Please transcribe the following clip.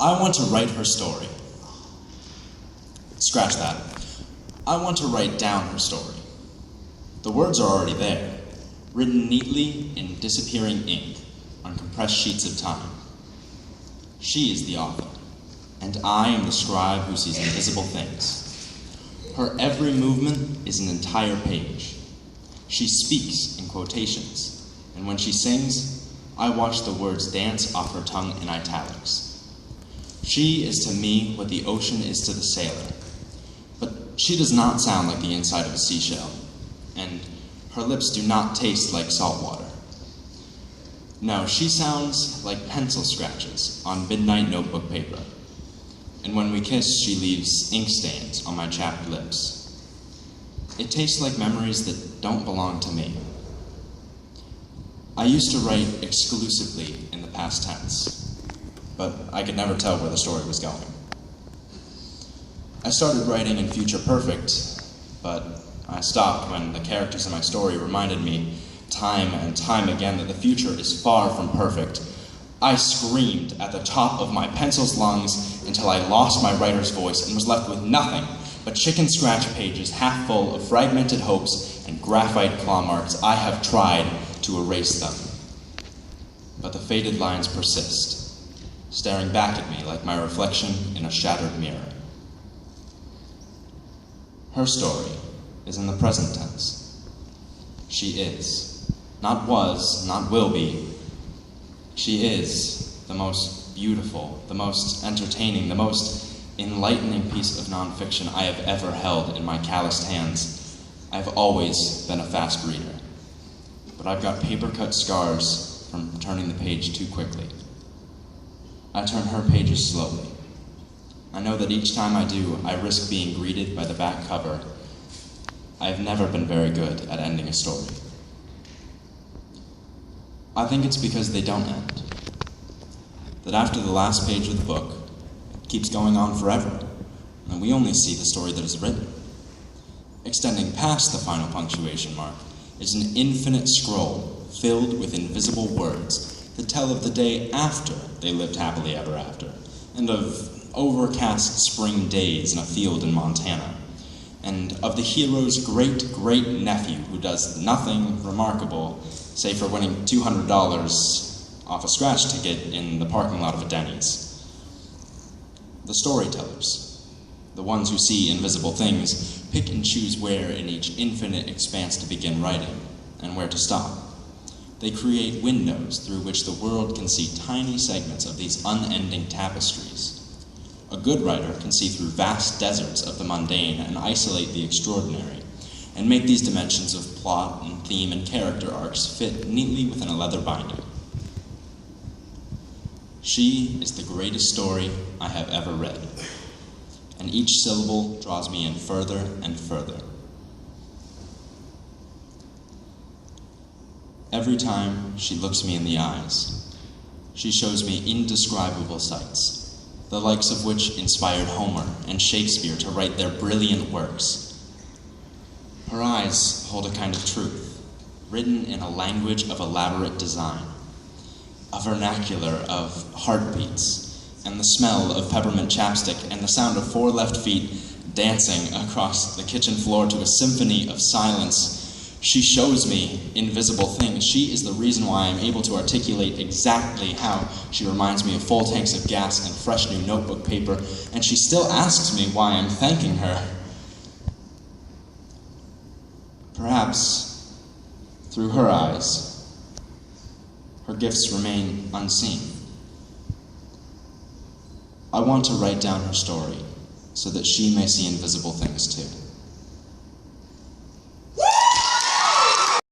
I want to write her story. Scratch that. I want to write down her story. The words are already there, written neatly in disappearing ink on compressed sheets of time. She is the author, and I am the scribe who sees invisible things. Her every movement is an entire page. She speaks in quotations, and when she sings, I watch the words dance off her tongue in italics. She is to me what the ocean is to the sailor, but she does not sound like the inside of a seashell, and her lips do not taste like salt water. No, she sounds like pencil scratches on midnight notebook paper, and when we kiss, she leaves ink stains on my chapped lips. It tastes like memories that don't belong to me. I used to write exclusively in the past tense, but I could never tell where the story was going. I started writing in future perfect, but I stopped when the characters in my story reminded me time and time again that the future is far from perfect. I screamed at the top of my pencil's lungs until I lost my writer's voice and was left with nothing but chicken scratch pages half full of fragmented hopes and graphite claw marks. I have tried to erase them, but the faded lines persist, staring back at me like my reflection in a shattered mirror. Her story is in the present tense. She is, not was, not will be. She is the most beautiful, the most entertaining, the most enlightening piece of nonfiction I have ever held in my calloused hands. I've always been a fast reader, but I've got paper-cut scars from turning the page too quickly. I turn her pages slowly. I know that each time I do, I risk being greeted by the back cover. I've never been very good at ending a story. I think it's because they don't end. That after the last page of the book, it keeps going on forever, and we only see the story that is written. Extending past the final punctuation mark is an infinite scroll filled with invisible words that tell of the day after they lived happily ever after, and of overcast spring days in a field in Montana, and of the hero's great-great-nephew who does nothing remarkable save for winning $200 off a scratch ticket in the parking lot of a Denny's. The storytellers, the ones who see invisible things, pick and choose where in each infinite expanse to begin writing and where to stop. They create windows through which the world can see tiny segments of these unending tapestries. A good writer can see through vast deserts of the mundane and isolate the extraordinary, and make these dimensions of plot and theme and character arcs fit neatly within a leather binding. She is the greatest story I have ever read, and each syllable draws me in further and further. Every time she looks me in the eyes, she shows me indescribable sights, the likes of which inspired Homer and Shakespeare to write their brilliant works. Her eyes hold a kind of truth, written in a language of elaborate design, a vernacular of heartbeats, and the smell of peppermint chapstick, and the sound of 4 left feet dancing across the kitchen floor to a symphony of silence. She shows me invisible things. She is the reason why I'm able to articulate exactly how she reminds me of full tanks of gas and fresh new notebook paper, and she still asks me why I'm thanking her. Perhaps, through her eyes, her gifts remain unseen. I want to write down her story so that she may see invisible things too.